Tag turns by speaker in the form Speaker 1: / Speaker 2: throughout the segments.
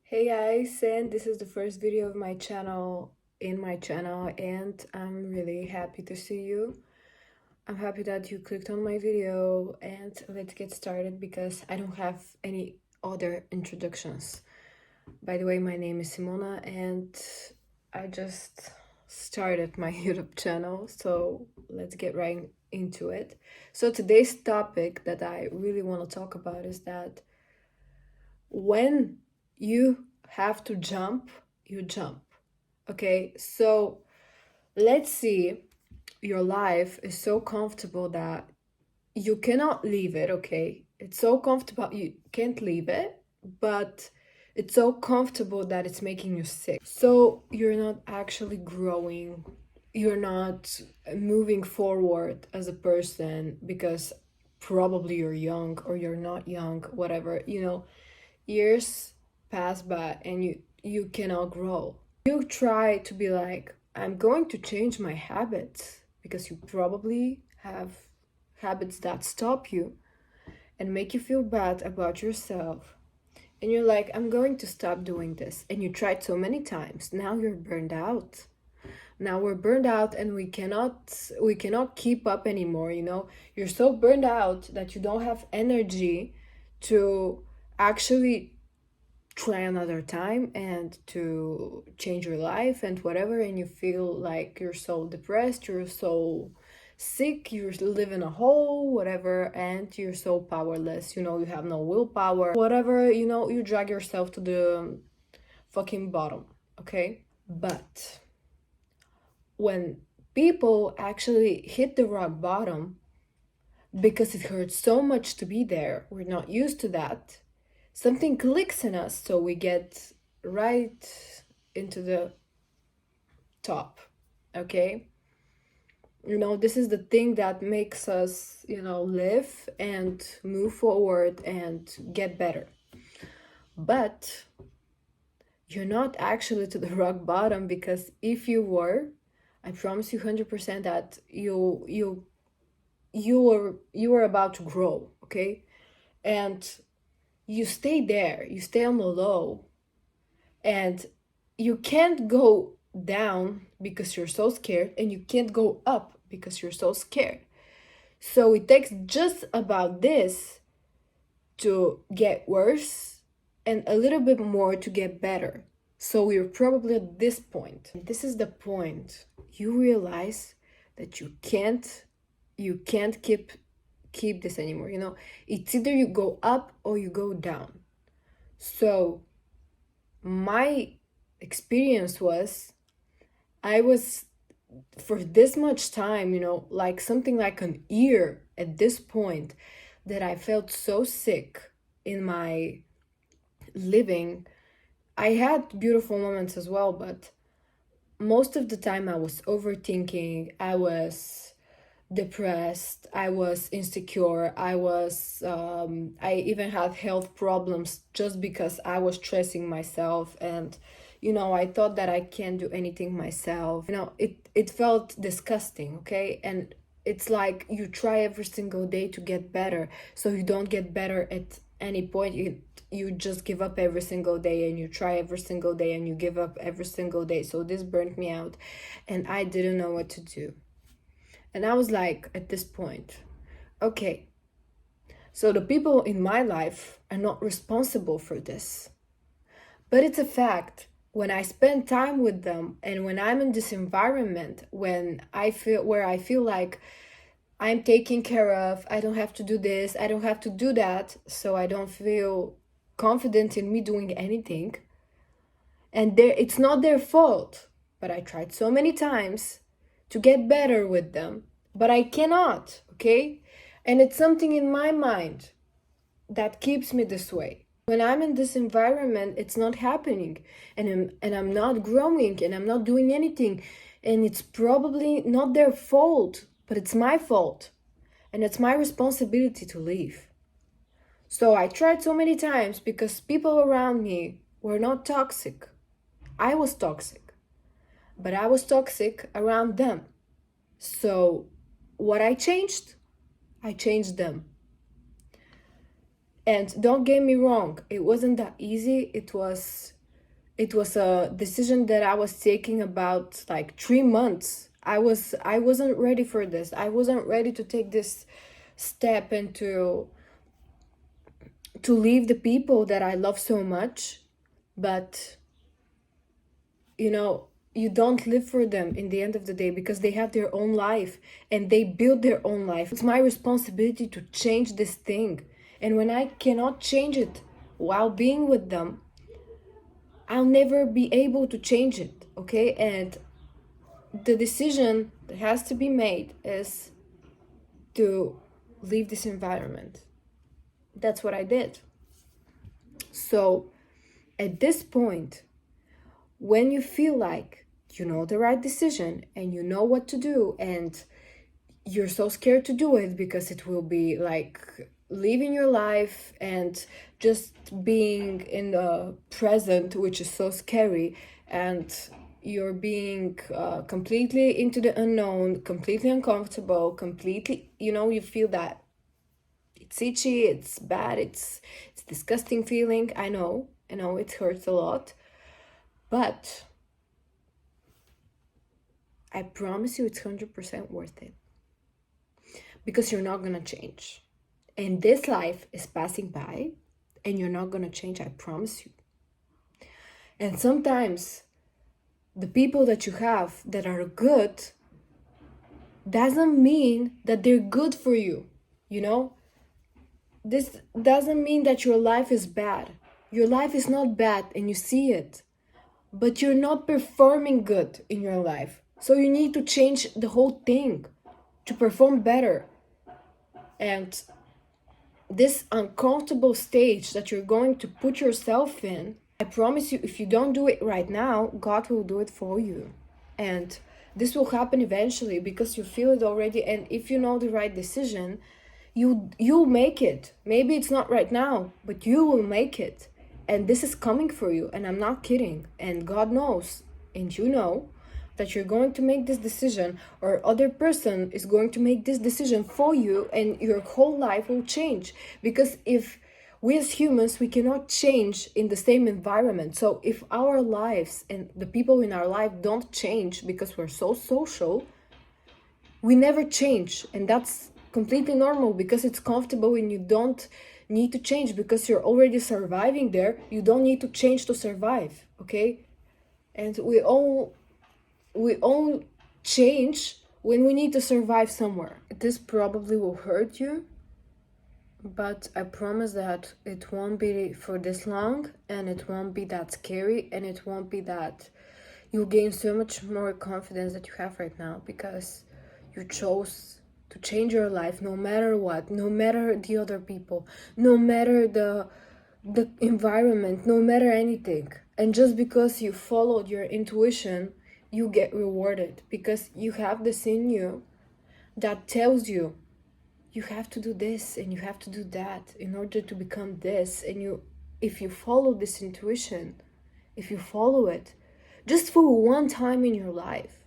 Speaker 1: Hey guys, and this is the first video of my channel and I'm really happy to see you. I'm happy that you clicked on my video, and let's get started because I don't have any other introductions. By the way, my name is Simona and I just started my YouTube channel, so let's get right into it. So today's topic that I really want to talk about is that when you have to jump, you jump. Okay, so let's see, your life is so comfortable that you cannot leave it. Okay, it's so comfortable you can't leave it, but it's so comfortable that it's making you sick. So you're not actually growing, you're not moving forward as a person because probably you're young or you're not young, whatever, years pass by and you cannot grow. You try to be like, I'm going to change my habits, because you probably have habits that stop you and make you feel bad about yourself. And you're like, I'm going to stop doing this. And you tried so many times. Now you're burned out. Now we're burned out and we cannot keep up anymore, You're so burned out that you don't have energy to actually try another time and to change your life and whatever, and you feel like you're so depressed, you're so sick, you live in a hole, whatever, and you're so powerless, you have no willpower, whatever, you drag yourself to the fucking bottom. Okay, but when people actually hit the rock bottom, because it hurts so much to be there, we're not used to that, something clicks in us, so we get right into the top. Okay, this is the thing that makes us live and move forward and get better. But you're not actually to the rock bottom, because if you were, I promise you 100% that you were about to grow. Okay, and you stay there, you stay on the low, and you can't go down because you're so scared, and you can't go up because you're so scared. So it takes just about this to get worse and a little bit more to get better. So we're probably at this point. This is the point. You realize that you can't keep this anymore. It's either you go up or you go down. So my experience was, I was, for this much time, like something like an year at this point, that I felt so sick in my living. I had beautiful moments as well, but most of the time I was overthinking, I was depressed, I was insecure, I even had health problems just because I was stressing myself, and I thought that I can't do anything myself. It felt disgusting. Okay, and it's like you try every single day to get better, so you don't get better at any point. You just give up every single day, and you try every single day, and you give up every single day. So this burnt me out, and I didn't know what to do. And I was like, at this point, okay, so the people in my life are not responsible for this. But it's a fact. When I spend time with them, and when I'm in this environment, where I feel like I'm taken care of, I don't have to do this, I don't have to do that, so I don't feel confident in me doing anything. And it's not their fault, but I tried so many times to get better with them, but I cannot. Okay, and it's something in my mind that keeps me this way. When I'm in this environment, it's not happening, and I'm not growing, and I'm not doing anything, and it's probably not their fault, but it's my fault, and it's my responsibility to leave. So I tried so many times, because people around me were not toxic. I was toxic, but I was toxic around them. So what I changed them. And don't get me wrong, it wasn't that easy. It was It was a decision that I was taking about like 3 months. I wasn't ready for this. I wasn't ready to take this step and to leave the people that I love so much. But you know, you don't live for them in the end of the day, because they have their own life and they build their own life. It's my responsibility to change this thing. And when I cannot change it while being with them, I'll never be able to change it, okay? And the decision that has to be made is to leave this environment. That's what I did. So at this point, when you feel like you know the right decision and you know what to do, and you're so scared to do it because it will be like living your life and just being in the present, which is so scary, and you're being completely into the unknown, completely uncomfortable, completely, you feel that it's itchy, it's bad, it's disgusting feeling. I know it hurts a lot, but I promise you it's 100% worth it, because you're not gonna change. And this life is passing by and you're not gonna change, I promise you. And sometimes the people that you have that are good doesn't mean that they're good for you, This doesn't mean that your life is bad. Your life is not bad and you see it, but you're not performing good in your life. So you need to change the whole thing to perform better. And this uncomfortable stage that you're going to put yourself in, I promise you, if you don't do it right now, God will do it for you. And this will happen eventually because you feel it already. And if you know the right decision, you'll make it. Maybe it's not right now, but you will make it. And this is coming for you. And I'm not kidding. And God knows, and you know, that you're going to make this decision, or other person is going to make this decision for you, and your whole life will change. Because if we as humans, we cannot change in the same environment. So if our lives and the people in our life don't change because we're so social, we never change. And that's completely normal, because it's comfortable and you don't need to change because you're already surviving there. You don't need to change to survive, okay? And we all change when we need to survive somewhere. This probably will hurt you, but I promise that it won't be for this long, and it won't be that scary, and it won't be that you'll gain so much more confidence that you have right now, because you chose to change your life no matter what, no matter the other people, no matter the environment, no matter anything. And just because you followed your intuition, you get rewarded, because you have this in you that tells you you have to do this and you have to do that in order to become this. And if you follow this intuition, if you follow it just for one time in your life,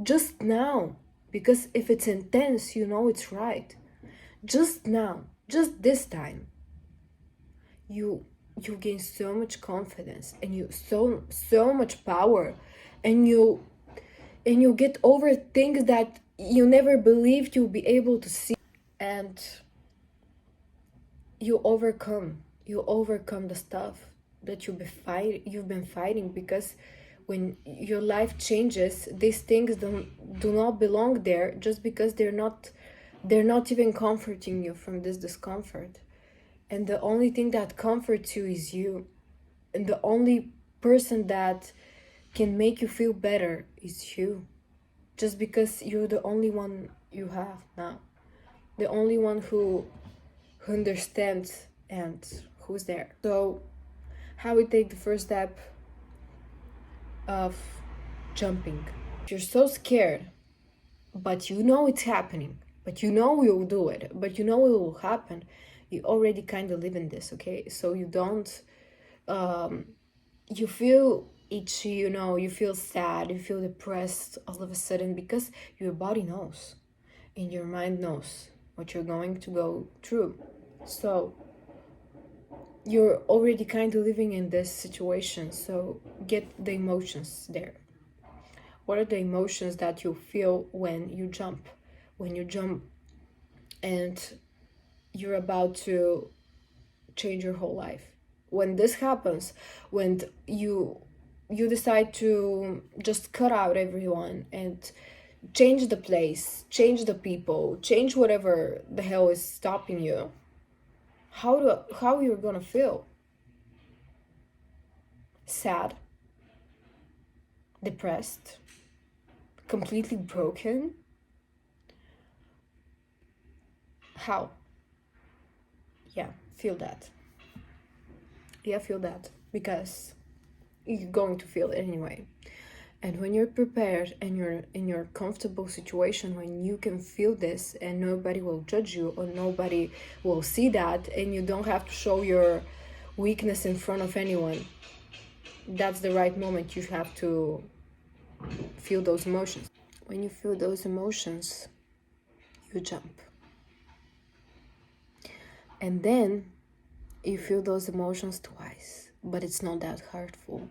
Speaker 1: just now, because if it's intense, it's right, just now, just this time, you gain so much confidence, and you so much power, and you get over things that you never believed you'll be able to see. And you overcome the stuff that you've been fighting, because when your life changes, these things do not belong there, just because they're not even comforting you from this discomfort. And the only thing that comforts you is you. And the only person that can make you feel better is you. Just because you're the only one you have now. The only one who understands and who's there. So how we take the first step of jumping. If you're so scared, but you know it's happening, but you know you'll do it, but you know it will happen, you already kind of live in this, okay? So you don't, you feel itchy, you feel sad, you feel depressed all of a sudden, because your body knows and your mind knows what you're going to go through. So you're already kind of living in this situation, so get the emotions there. What are the emotions that you feel when you jump? When you jump and you're about to change your whole life. When this happens, when you decide to just cut out everyone and change the place, change the people, change whatever the hell is stopping you, how you're gonna feel? Sad, depressed, completely broken? How? Yeah, feel that. Yeah, feel that, because you're going to feel it anyway. And when you're prepared and you're in your comfortable situation, when you can feel this and nobody will judge you or nobody will see that, and you don't have to show your weakness in front of anyone, that's the right moment. You have to feel those emotions. When you feel those emotions, you jump. And then you feel those emotions twice, but it's not that hurtful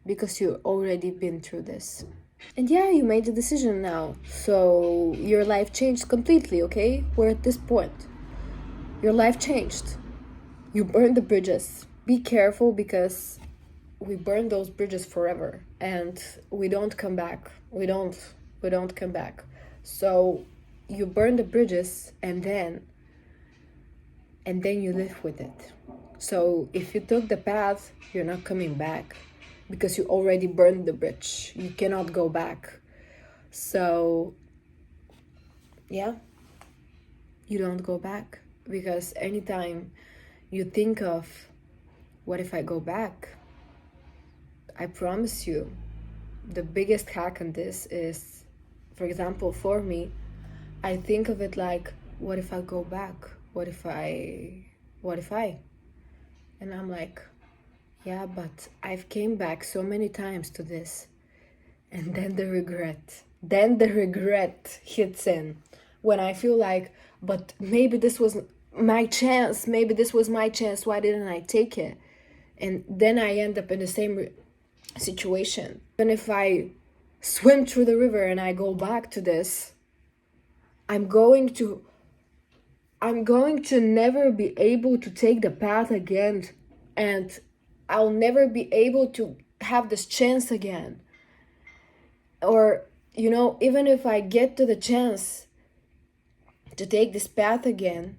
Speaker 1: because you've already been through this. And yeah, you made the decision now, so your life changed completely, okay? We're at this point. Your life changed. You burned the bridges. Be careful, because we burn those bridges forever and we don't come back. We don't come back. So you burn the bridges and then you live with it. So if you took the path, you're not coming back because you already burned the bridge. You cannot go back. So yeah, you don't go back, because anytime you think of, what if I go back? I promise you, the biggest hack on this is, for example, for me, I think of it like, what if I go back? What if I? And I'm like, yeah, but I've came back so many times to this. And then the regret hits in when I feel like, but maybe this was my chance. Maybe this was my chance. Why didn't I take it? And then I end up in the same situation. And if I swim through the river and I go back to this, I'm going to never be able to take the path again, and I'll never be able to have this chance again. Or, even if I get to the chance to take this path again,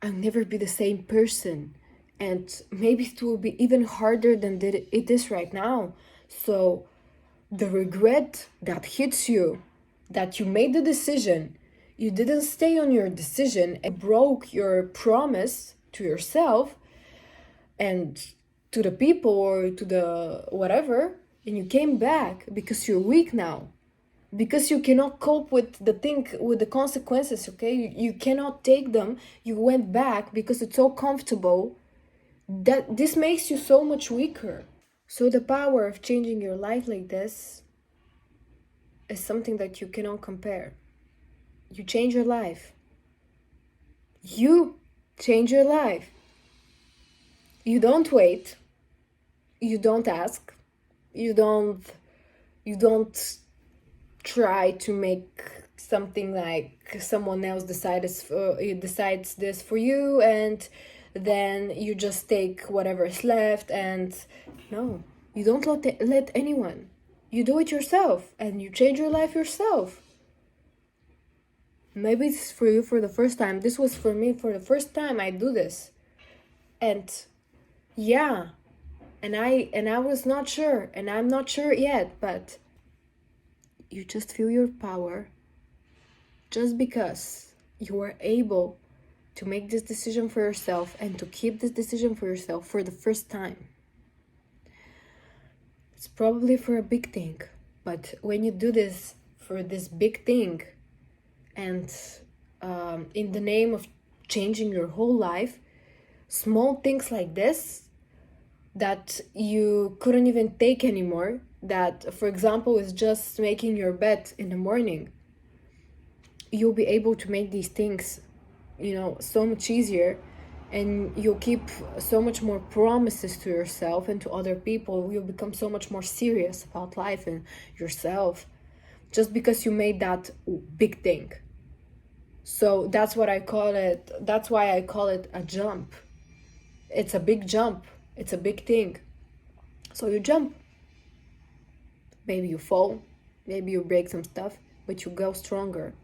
Speaker 1: I'll never be the same person. And maybe it will be even harder than it is right now. So the regret that hits you, that you made the decision, you didn't stay on your decision and broke your promise to yourself and to the people or to the whatever, and you came back because you're weak now, because you cannot cope with the consequences, okay? You cannot take them. You went back because it's so comfortable. That this makes you so much weaker. So the power of changing your life like this is something that you cannot compare. You change your life. You change your life. You don't wait. You don't ask. You don't try to make something like someone else decides this for you, and then you just take whatever is left. And no, you don't let anyone. You do it yourself, and you change your life yourself. Maybe it's for you for the first time. This was for me for the first time I do this. And yeah, and I was not sure, and I'm not sure yet, but you just feel your power just because you were able to make this decision for yourself and to keep this decision for yourself for the first time. It's probably for a big thing, but when you do this for this big thing, and in the name of changing your whole life, small things like this that you couldn't even take anymore, that, for example, is just making your bed in the morning, you'll be able to make these things, so much easier. and you keep so much more promises to yourself and to other people. You become so much more serious about life and yourself just because you made that big thing. So that's what I call it. That's why I call it a jump. It's a big jump. It's a big thing. So you jump. Maybe you fall. Maybe you break some stuff, but you go stronger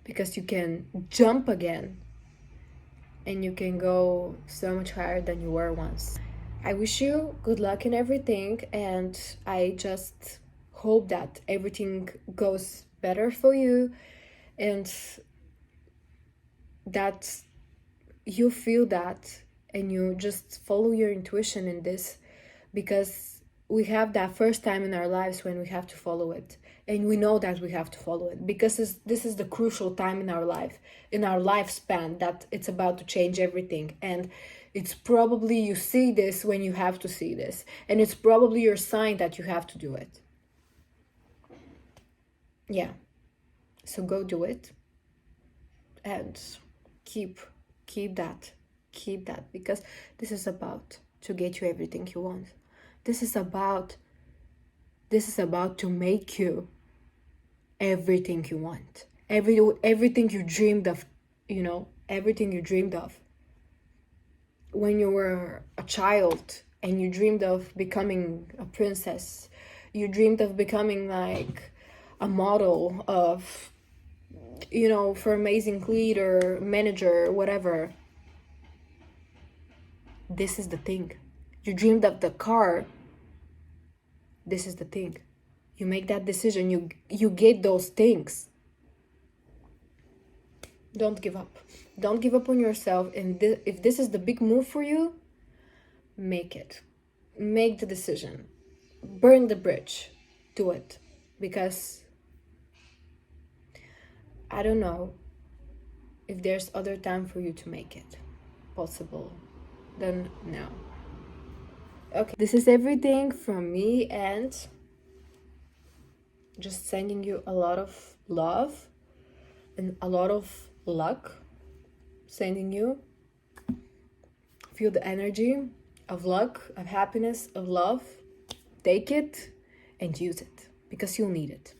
Speaker 1: because you can jump again and you can go so much higher than you were once. I wish you good luck in everything, and I just hope that everything goes better for you and that you feel that and you just follow your intuition in this, because we have that first time in our lives when we have to follow it, and we know that we have to follow it because this is the crucial time in our life, in our lifespan, that it's about to change everything. And it's probably you see this when you have to see this, and it's probably your sign that you have to do it. Yeah, so go do it and keep that, because this is about to get you everything you want. This is about to make you everything you want, everything you dreamed of, everything you dreamed of when you were a child, and you dreamed of becoming a princess. You dreamed of becoming like a model of, for amazing leader, manager, whatever. This is the thing. You dreamed of the car. This is the thing. You make that decision. You get those things. Don't give up. Don't give up on yourself. And if this is the big move for you, make it. Make the decision. Burn the bridge. Do it. Because I don't know if there's other time for you to make it possible. Then no. Okay, this is everything from me, and just sending you a lot of love and a lot of luck. Sending you. Feel the energy of luck, of happiness, of love. Take it and use it because you'll need it.